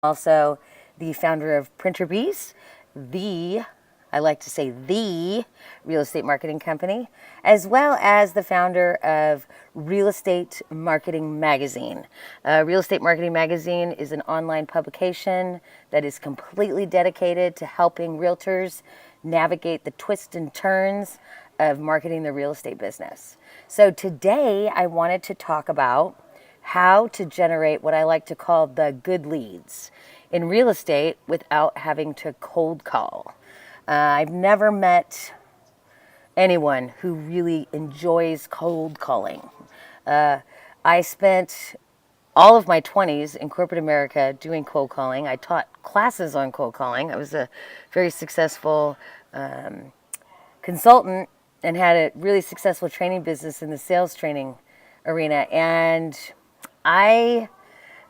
Also the founder of Printer Bees, I like to say the real estate marketing company, as well as the founder of Real Estate Marketing Magazine. Real Estate Marketing Magazine is an online publication that is completely dedicated to helping realtors navigate the twists and turns of marketing the real estate business. So today I wanted to talk about how to generate what I like to call the good leads in real estate without having to cold call. I've never met anyone who really enjoys cold calling. I spent all of my 20s in corporate America doing cold calling. I taught classes on cold calling. I was a very successful consultant and had a really successful training business in the sales training arena. And I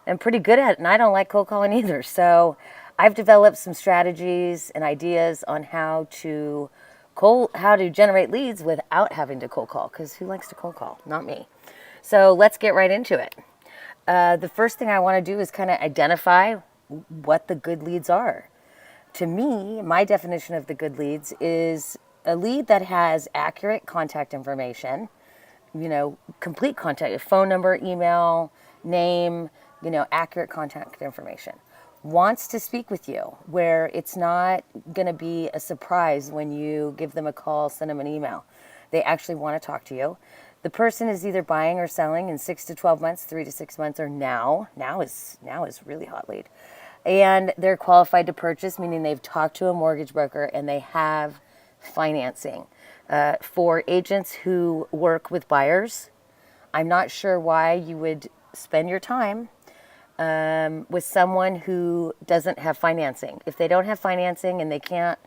am pretty good at it, and I don't like cold calling either. So I've developed some strategies and ideas on how to generate leads without having to cold call, because who likes to cold call? Not me. So let's get right into it. The first thing I want to do is kind of identify what the good leads are. To me, my definition of the good leads is a lead that has accurate contact information, complete contact, phone number, email, name, accurate contact information. Wants to speak with you, where it's not going to be a surprise when you give them a call, send them an email. They actually want to talk to you. The person is either buying or selling in 6 to 12 months, 3 to 6 months, or now. Now is really hot lead. And they're qualified to purchase, meaning they've talked to a mortgage broker and they have financing. For agents who work with buyers, I'm not sure why you would spend your time with someone who doesn't have financing. If they don't have financing and they can't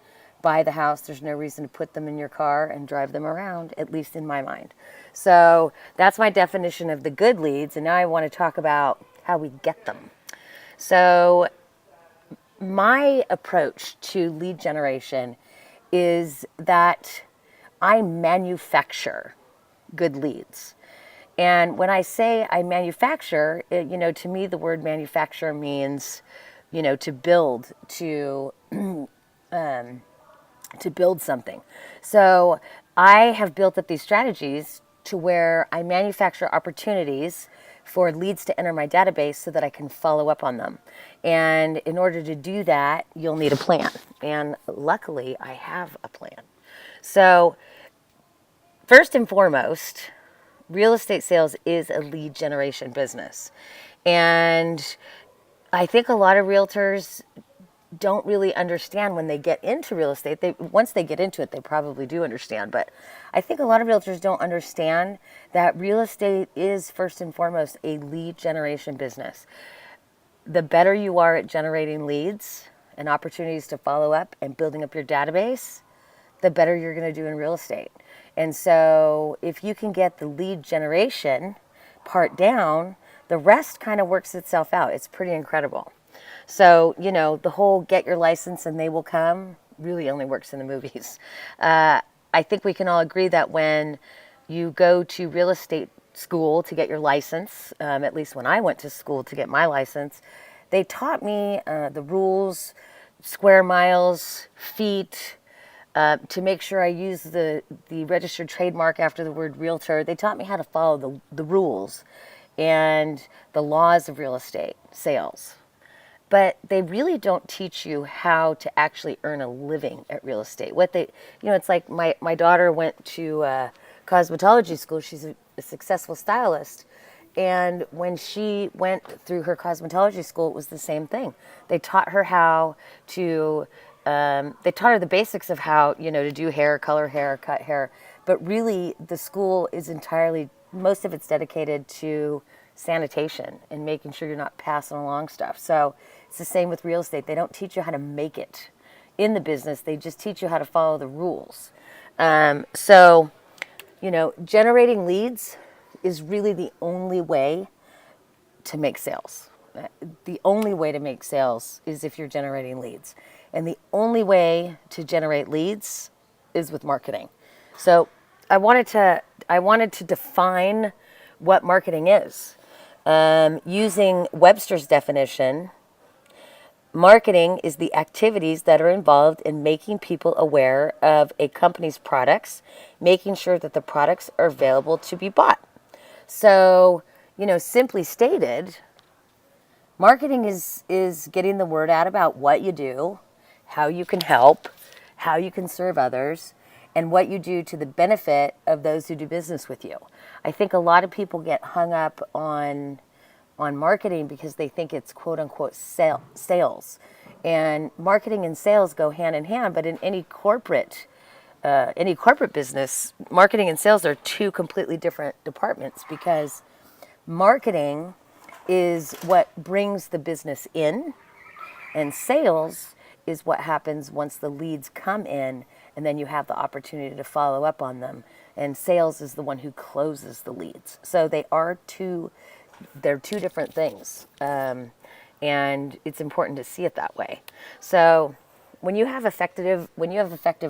buy the house, there's no reason to put them in your car and drive them around, at least in my mind. So that's my definition of the good leads. And now I want to talk about how we get them. So my approach to lead generation is that I manufacture good leads. And when I say I manufacture, to me, the word manufacture means, to build, to build something. So I have built up these strategies to where I manufacture opportunities for leads to enter my database so that I can follow up on them. And in order to do that, you'll need a plan. And luckily, I have a plan. So first and foremost, real estate sales is a lead generation business. And I think a lot of realtors don't really understand when they get into real estate. Once they get into it, they probably do understand. But I think a lot of realtors don't understand that real estate is first and foremost a lead generation business. The better you are at generating leads and opportunities to follow up and building up your database, the better you're going to do in real estate. And so if you can get the lead generation part down, the rest kind of works itself out. It's pretty incredible. So, the whole get your license and they will come really only works in the movies. I think we can all agree that when you go to real estate school to get your license, at least when I went to school to get my license, they taught me the rules, square miles, feet, to make sure I use the registered trademark after the word realtor. They taught me how to follow the rules and the laws of real estate sales. But they really don't teach you how to actually earn a living at real estate. It's like my daughter went to cosmetology school. She's a successful stylist. And when she went through her cosmetology school, it was the same thing. They taught her they taught her the basics of how, to do hair, color hair, cut hair. But really, the school is most of it's dedicated to sanitation and making sure you're not passing along stuff. So it's the same with real estate. They don't teach you how to make it in the business. They just teach you how to follow the rules. Generating leads is really the only way to make sales. The only way to make sales is if you're generating leads. And the only way to generate leads is with marketing. So I wanted to define what marketing is. Using Webster's definition, Marketing is the activities that are involved in making people aware of a company's products, making sure that the products are available to be bought. So, simply stated, marketing is getting the word out about what you do, how you can help, how you can serve others, and what you do to the benefit of those who do business with you. I think a lot of people get hung up on marketing because they think it's quote unquote sales. And marketing and sales go hand in hand, but in any corporate business, marketing and sales are two completely different departments, because marketing is what brings the business in, and sales is what happens once the leads come in, and then you have the opportunity to follow up on them. And sales is the one who closes the leads. So they're two different things. And it's important to see it that way. So when you have effective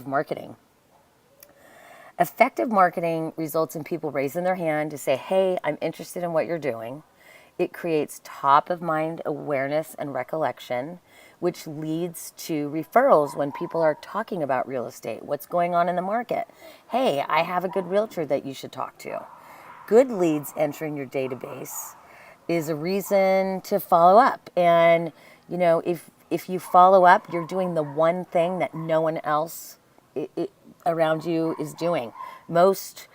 marketing, effective marketing results in people raising their hand to say, hey, I'm interested in what you're doing. It creates top of mind awareness and recollection, which leads to referrals when people are talking about real estate, what's going on in the market. Hey, I have a good realtor that you should talk to. Good leads entering your database is a reason to follow up. And, if you follow up, you're doing the one thing that no one else around you is doing. Most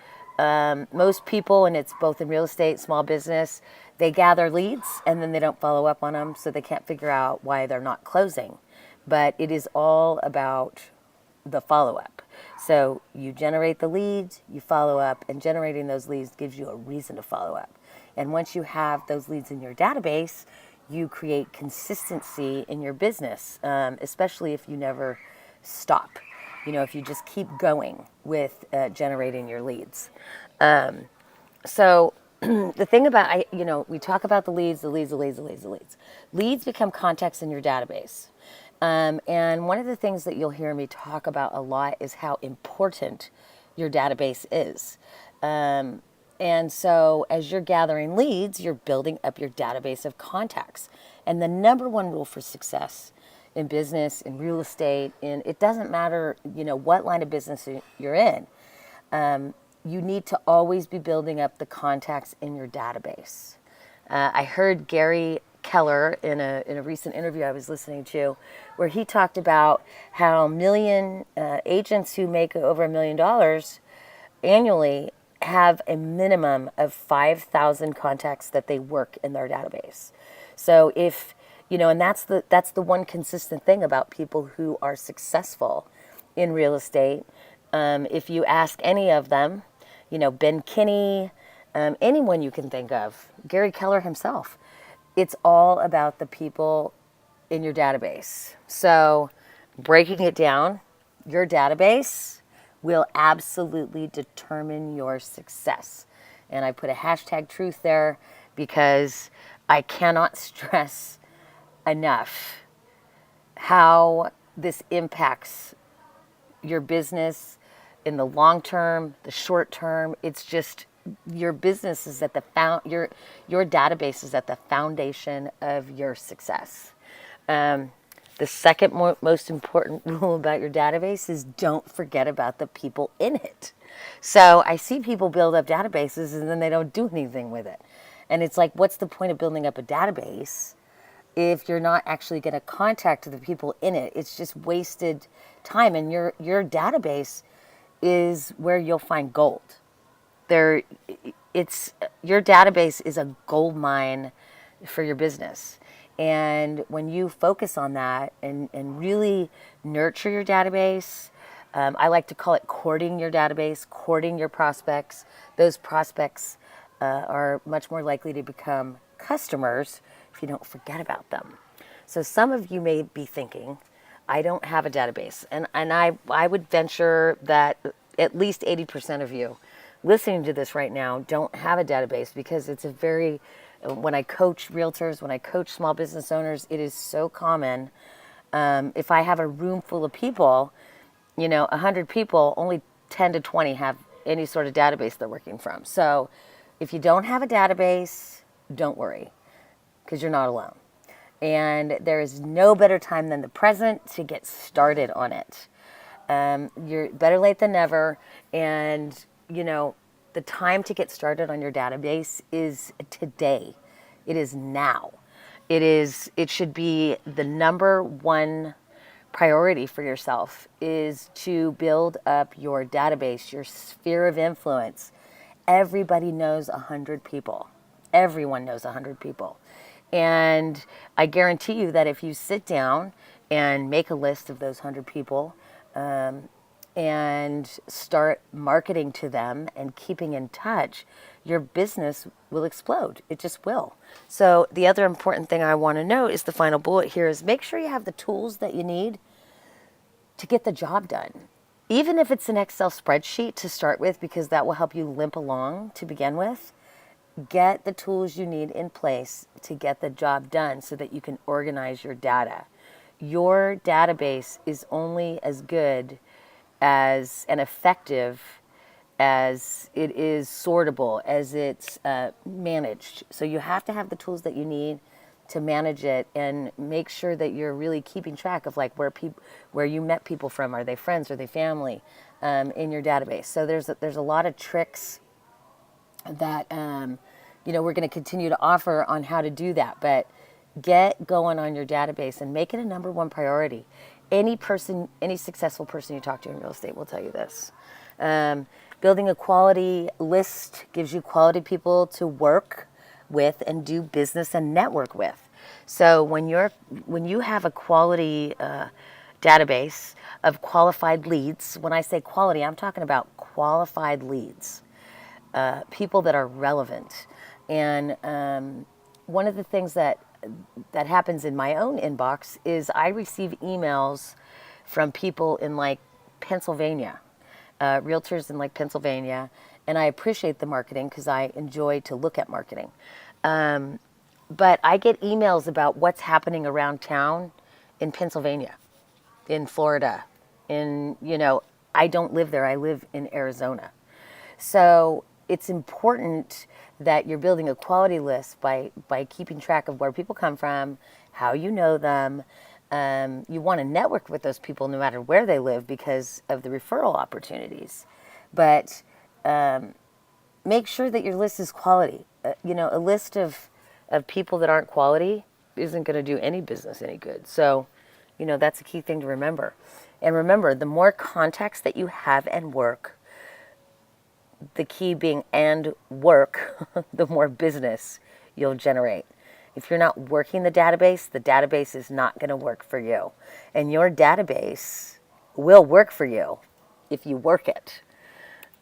people, and it's both in real estate, small business, they gather leads and then they don't follow up on them, so they can't figure out why they're not closing. But it is all about the follow-up. So you generate the leads, you follow up, and generating those leads gives you a reason to follow up. And once you have those leads in your database, you create consistency in your business, especially if you never stop. If you just keep going with generating your leads. So the thing about, we talk about the leads. Leads become contacts in your database. And one of the things that you'll hear me talk about a lot is how important your database is. And so as you're gathering leads, you're building up your database of contacts. And the number one rule for success in business, in real estate, it doesn't matter, what line of business you're in. You need to always be building up the contacts in your database. I heard Gary Keller in a recent interview I was listening to, where he talked about how agents who make over $1 million annually have a minimum of 5,000 contacts that they work in their database. So and that's the one consistent thing about people who are successful in real estate. If you ask any of them, Ben Kinney, anyone you can think of, Gary Keller himself, it's all about the people in your database. So breaking it down, your database will absolutely determine your success. And I put a hashtag truth there because I cannot stress enough how this impacts your business in the long term, the short term. It's just your business is at your database is at the foundation of your success. The second most important rule about your database is don't forget about the people in it. So I see people build up databases and then they don't do anything with it. And it's like, what's the point of building up a database if you're not actually going to contact the people in it? It's just wasted time. And your database is where you'll find gold. Your database is a gold mine for your business. And when you focus on that and really nurture your database, I like to call it courting your database, courting your prospects. Those prospects are much more likely to become customers if you don't forget about them. So some of you may be thinking, I don't have a database. And I would venture that at least 80% of you listening to this right now don't have a database, because it's when I coach realtors, when I coach small business owners, it is so common. If I have a room full of people, 100 people, only 10 to 20 have any sort of database they're working from. So if you don't have a database, don't worry, because you're not alone. And there is no better time than the present to get started on it. You're better late than never. And, the time to get started on your database is today. It is now. It should be the number one priority for yourself is to build up your database, your sphere of influence. Everybody knows 100 people. Everyone knows 100 people. And I guarantee you that if you sit down and make a list of those 100 people, and start marketing to them and keeping in touch, your business will explode. It just will. So the other important thing I want to note is the final bullet here is make sure you have the tools that you need to get the job done. Even if it's an Excel spreadsheet to start with, because that will help you limp along to begin with, get the tools you need in place to get the job done so that you can organize your data. Your database is only as good as and effective as it is sortable, as it's managed. So you have to have the tools that you need to manage it and make sure that you're really keeping track of like where you met people from. Are they friends? Are they family? In your database. So there's a lot of tricks that we're going to continue to offer on how to do that. But get going on your database and make it a number one priority. Any successful person you talk to in real estate will tell you this. Building a quality list gives you quality people to work with and do business and network with. So when you have a quality database of qualified leads, when I say quality, I'm talking about qualified leads, people that are relevant. And one of the things that happens in my own inbox is I receive emails from people in like Pennsylvania, realtors in like Pennsylvania, and I appreciate the marketing because I enjoy to look at marketing. But I get emails about what's happening around town in Pennsylvania, in Florida, I don't live there. I live in Arizona. So it's important that you're building a quality list by keeping track of where people come from, how you know them. You want to network with those people no matter where they live because of the referral opportunities. But make sure that your list is quality. A list of people that aren't quality isn't going to do any business any good. So, that's a key thing to remember. And remember, the more contacts that you have and work, the key being and work, the more business you'll generate. If you're not working the database is not going to work for you. And your database will work for you if you work it.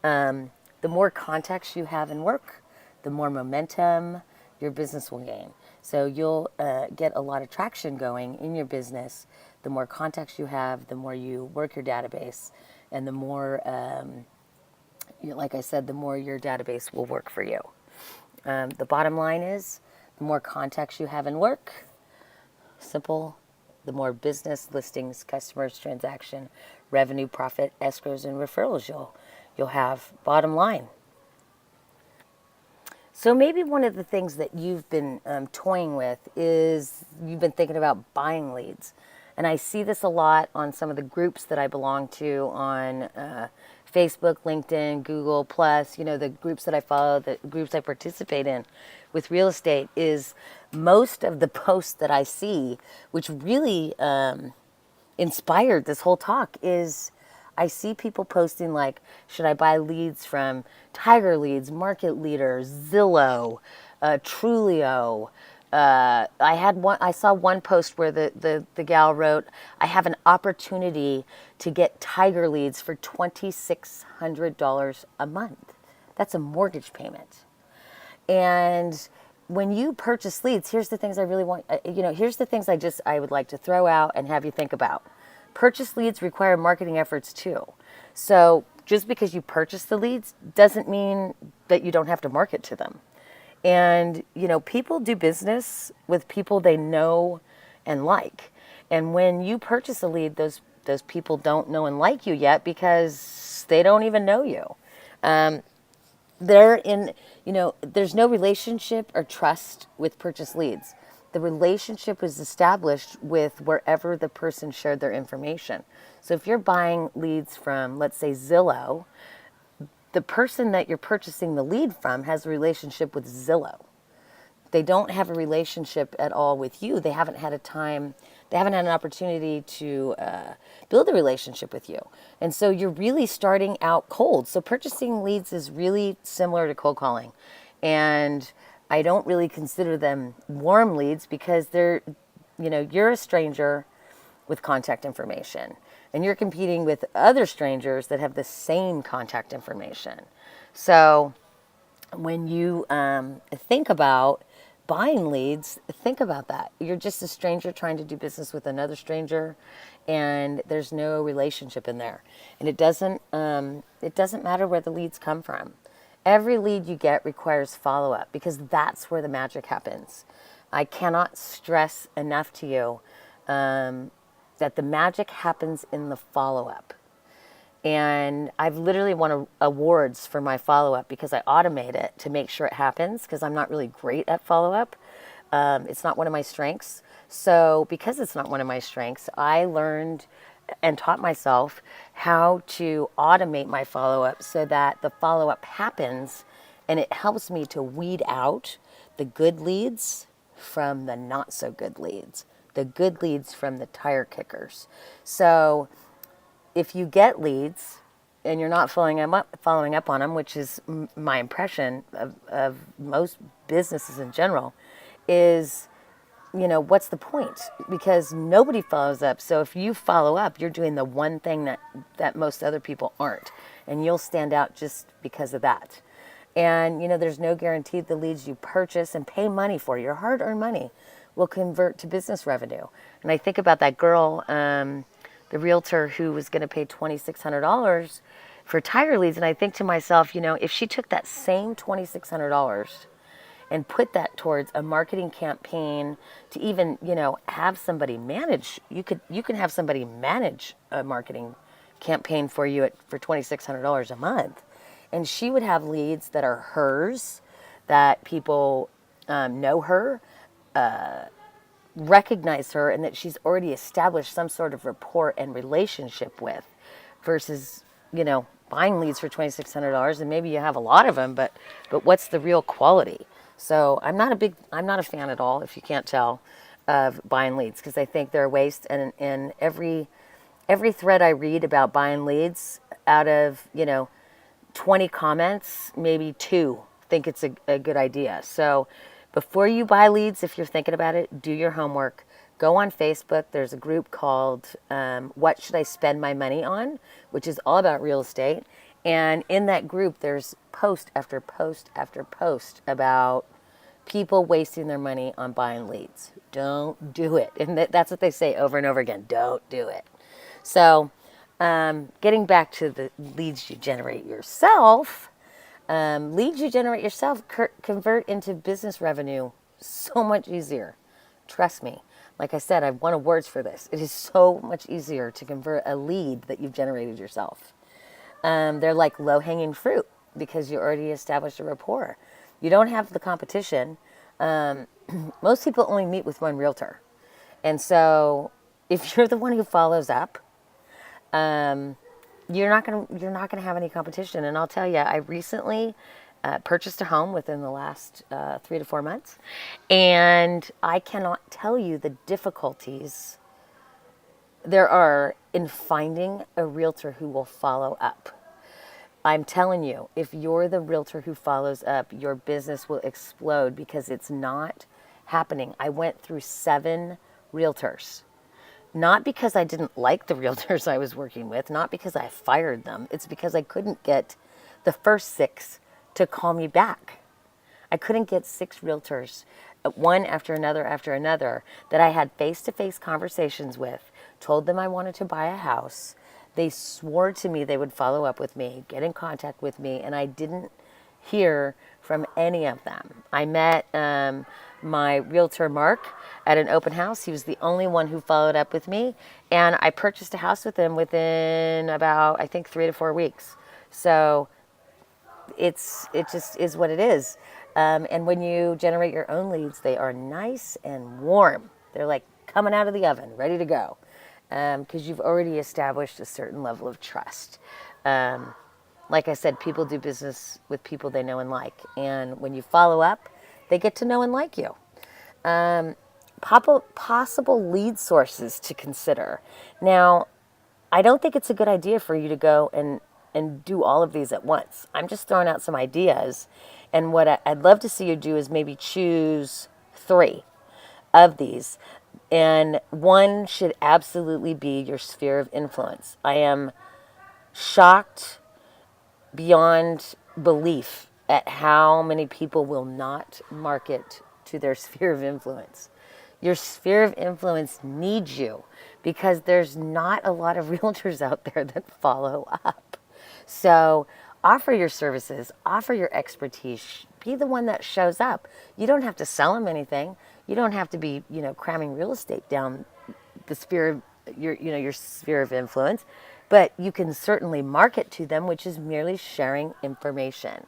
The more contacts you have and work, the more momentum your business will gain. So you'll get a lot of traction going in your business. The more contacts you have, the more you work your database, and the more like I said, the more your database will work for you. The bottom line is, the more contacts you have in work, simple, the more business, listings, customers, transaction, revenue, profit, escrows, and referrals you'll have. Bottom line. So maybe one of the things that you've been toying with is you've been thinking about buying leads. And I see this a lot on some of the groups that I belong to on Facebook, LinkedIn, Google+, the groups that I follow, the groups I participate in with real estate, is most of the posts that I see, which really inspired this whole talk, is I see people posting like, should I buy leads from Tiger Leads, Market Leader, Zillow, Trulio? I saw one post where the gal wrote, I have an opportunity to get Tiger Leads for $2,600 a month. That's a mortgage payment. And when you purchase leads, here's the things I really want, here's the things I would like to throw out and have you think about. Purchase leads require marketing efforts too. So just because you purchase the leads doesn't mean that you don't have to market to them. And, people do business with people they know and like. And when you purchase a lead, those people don't know and like you yet because they don't even know you. There's no relationship or trust with purchase leads. the relationship was established with wherever the person shared their information. So if you're buying leads from, let's say, Zillow, the person that you're purchasing the lead from has a relationship with Zillow. They don't have a relationship at all with you. They haven't had an opportunity to build a relationship with you. And so you're really starting out cold. So purchasing leads is really similar to cold calling. And I don't really consider them warm leads because you're a stranger with contact information and you're competing with other strangers that have the same contact information. So when you think about buying leads, think about that. You're just a stranger trying to do business with another stranger, and there's no relationship in there. And it doesn't matter where the leads come from. Every lead you get requires follow-up because that's where the magic happens. I cannot stress enough to you that the magic happens in the follow-up. And I've literally won awards for my follow-up because I automate it to make sure it happens because I'm not really great at follow-up. It's not one of my strengths. So because it's not one of my strengths, I learned and taught myself how to automate my follow-up so that the follow-up happens and it helps me to weed out the good leads from the not so good leads, the good leads from the tire kickers. So if you get leads and you're not following up on them, which is my impression of most businesses in general, is, what's the point? Because nobody follows up. So if you follow up, you're doing the one thing that most other people aren't. And you'll stand out just because of that. And, there's no guarantee the leads you purchase and pay money for, your hard-earned money, will convert to business revenue. And I think about that girl, the realtor who was going to pay $2,600 for tire leads. And I think to myself, if she took that same $2,600 and put that towards a marketing campaign to even, have somebody manage, you can have somebody manage a marketing campaign for you for $2,600 a month. And she would have leads that are hers, that people know her, recognize her, and that she's already established some sort of rapport and relationship with, versus buying leads for $2,600, and maybe you have a lot of them, but what's the real quality? So I'm not a fan at all, if you can't tell, of buying leads, because I think they're a waste. And every thread I read about buying leads, out of 20 comments, maybe 2 think it's a good idea. So before you buy leads, if you're thinking about it, do your homework. Go on Facebook. There's a group called What Should I Spend My Money On?, which is all about real estate. And in that group, there's post after post after post about people wasting their money on buying leads. Don't do it. And that's what they say over and over again. Don't do it. So getting back to the leads you generate yourself, convert into business revenue so much easier. Trust me. Like I said, I've won awards for this. It is so much easier to convert a lead that you've generated yourself. They're like low-hanging fruit because you already established a rapport. You don't have the competition. Most people only meet with one realtor. And so if you're the one who follows up, you're not gonna have any competition. And I'll tell you, I recently purchased a home within the last 3 to 4 months, and I cannot tell you the difficulties there are in finding a realtor who will follow up. I'm telling you, if you're the realtor who follows up, your business will explode because it's not happening. I went through 7 realtors. Not because I didn't like the realtors I was working with, not because I fired them. It's because I couldn't get the first 6 to call me back. I couldn't get 6 realtors, one after another, that I had face-to-face conversations with, told them I wanted to buy a house. They swore to me they would follow up with me, get in contact with me, and I didn't hear from any of them. I met my realtor, Mark, at an open house. He was the only one who followed up with me, and I purchased a house with him within about, I think, 3 to 4 weeks. So it just is what it is. And when you generate your own leads, they are nice and warm. They're like coming out of the oven, ready to go, because you've already established a certain level of trust. Um, like I said, people do business with people they know and like. And when you follow up, they get to know and like you. Um, Possible lead sources to consider. Now, I don't think it's a good idea for you to go and do all of these at once. I'm just throwing out some ideas. And what I'd love to see you do is maybe choose 3 of these. And one should absolutely be your sphere of influence. I am shocked beyond belief at how many people will not market to their sphere of influence. Your sphere of influence needs you because there's not a lot of realtors out there that follow up. So offer your services, offer your expertise, be the one that shows up. You don't have to sell them anything. You don't have to be, cramming real estate down the sphere of your sphere of influence, but you can certainly market to them, which is merely sharing information.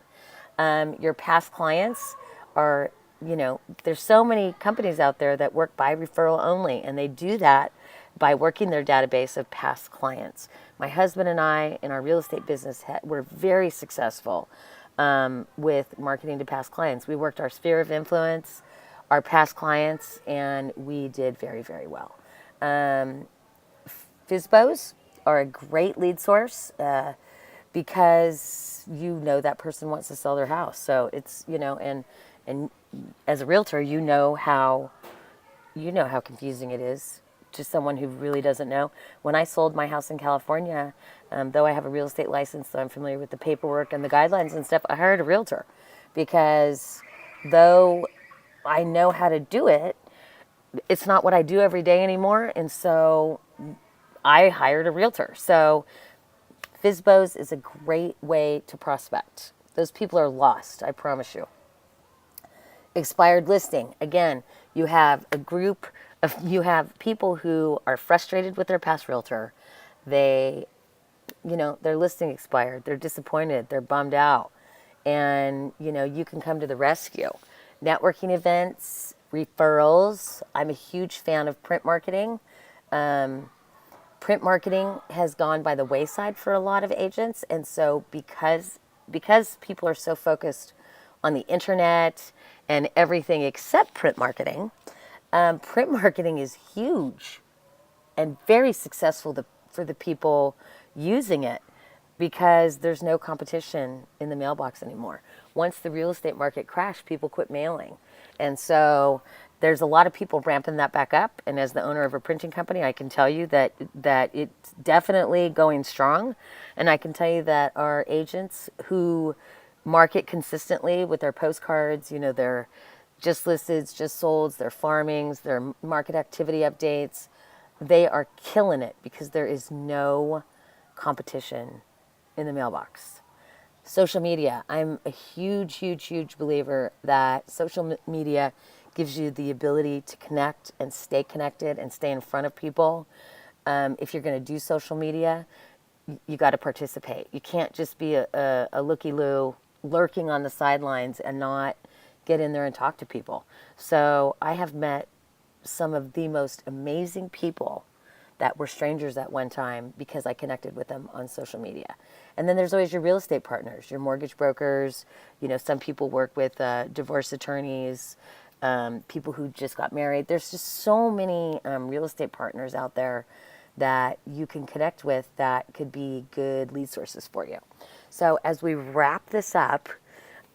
Your past clients are, there's so many companies out there that work by referral only, and they do that by working their database of past clients. My husband and I, in our real estate business, were very successful with marketing to past clients. We worked our sphere of influence, our past clients, and we did very, very well. FISBOs are a great lead source because that person wants to sell their house. So it's, and as a realtor, how confusing it is to someone who really doesn't know. When I sold my house in California, though I have a real estate license, so I'm familiar with the paperwork and the guidelines and stuff, I hired a realtor because though I know how to do it, it's not what I do every day anymore. And so I hired a realtor. So FISBOs is a great way to prospect. Those people are lost, I promise you. Expired listing. Again, you have you have people who are frustrated with their past realtor. They, their listing expired. They're disappointed. They're bummed out. And, you can come to the rescue. Networking events, referrals. I'm a huge fan of print marketing. Print marketing has gone by the wayside for a lot of agents, and so because people are so focused on the internet and everything except print marketing is huge and very successful for the people using it because there's no competition in the mailbox anymore. Once the real estate market crashed, people quit mailing. And so there's a lot of people ramping that back up. And as the owner of a printing company, I can tell you that it's definitely going strong. And I can tell you that our agents who market consistently with their postcards, their just listed, just solds, their farmings, their market activity updates, they are killing it because there is no competition in the mailbox. Social media. I'm a huge, huge, huge believer that social media gives you the ability to connect and stay connected and stay in front of people. If you're going to do social media, you got to participate. You can't just be a looky-loo lurking on the sidelines and not get in there and talk to people. So I have met some of the most amazing people that were strangers at one time because I connected with them on social media. And then there's always your real estate partners, your mortgage brokers. Some people work with divorce attorneys, people who just got married. There's just so many real estate partners out there that you can connect with that could be good lead sources for you. So as we wrap this up,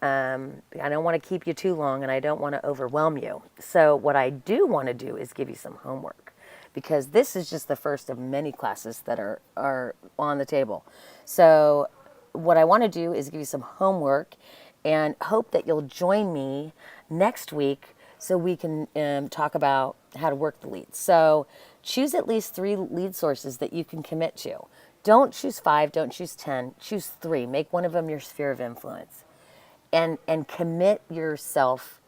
I don't want to keep you too long and I don't want to overwhelm you. So what I do want to do is give you some homework because this is just the first of many classes that are on the table. So what I want to do is give you some homework and hope that you'll join me next week so we can talk about how to work the leads. So choose at least 3 lead sources that you can commit to. Don't choose 5, don't choose 10, choose 3. Make one of them your sphere of influence. And commit yourself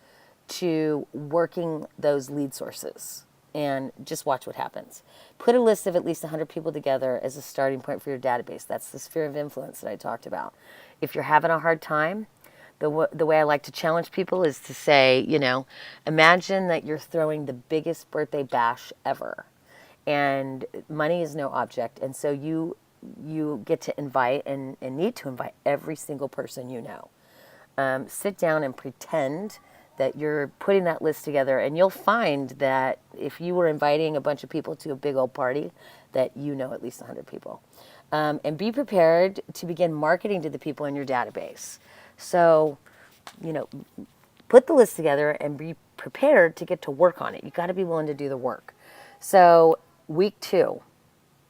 to working those lead sources and just watch what happens. Put a list of at least 100 people together as a starting point for your database. That's the sphere of influence that I talked about. If you're having a hard time, the way I like to challenge people is to say, imagine that you're throwing the biggest birthday bash ever, and money is no object, and so you get to invite and need to invite every single person you know. Sit down and pretend that you're putting that list together, and you'll find that if you were inviting a bunch of people to a big old party, that you know at least 100 people. And be prepared to begin marketing to the people in your database. So, you know, put the list together and be prepared to get to work on it. You got to be willing to do the work. So, week 2,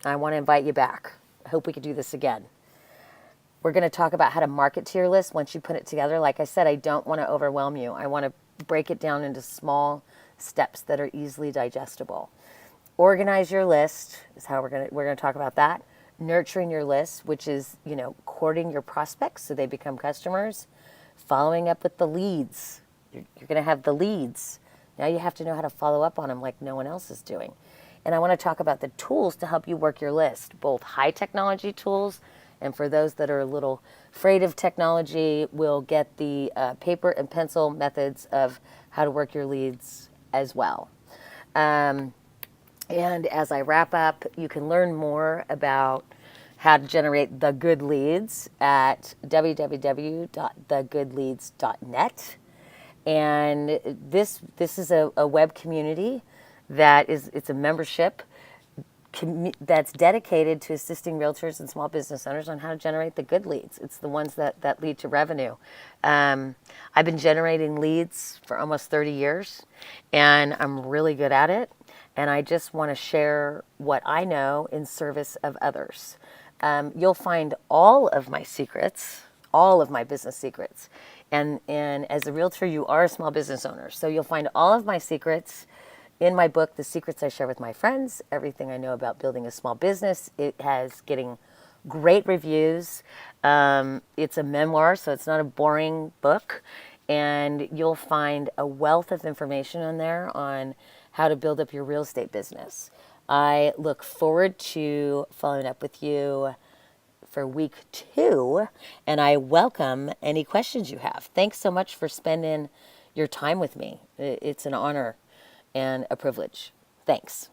I want to invite you back. I hope we could do this again. We're going to talk about how to market to your list once you put it together. Like I said, I don't want to overwhelm you. I want to break it down into small steps that are easily digestible. Organize your list is how we're going to talk about that. Nurturing your list, which is, courting your prospects so they become customers. Following up with the leads. You're going to have the leads. Now you have to know how to follow up on them like no one else is doing. And I want to talk about the tools to help you work your list, both high technology tools, and for those that are a little afraid of technology, we'll get the paper and pencil methods of how to work your leads as well. And as I wrap up, you can learn more about how to generate the good leads at www.thegoodleads.net. And this is a web community it's a membership that's dedicated to assisting realtors and small business owners on how to generate the good leads. It's the ones that lead to revenue. I've been generating leads for almost 30 years, and I'm really good at it. And I just want to share what I know in service of others. You'll find all of my secrets, all of my business secrets. And as a realtor, you are a small business owner. So you'll find all of my secrets in my book, The Secrets I Share with My Friends, Everything I Know About Building a Small Business. It has getting great reviews. It's a memoir, so it's not a boring book. And you'll find a wealth of information in there on how to build up your real estate business. I look forward to following up with you for week 2, and I welcome any questions you have. Thanks so much for spending your time with me. It's an honor and a privilege. Thanks.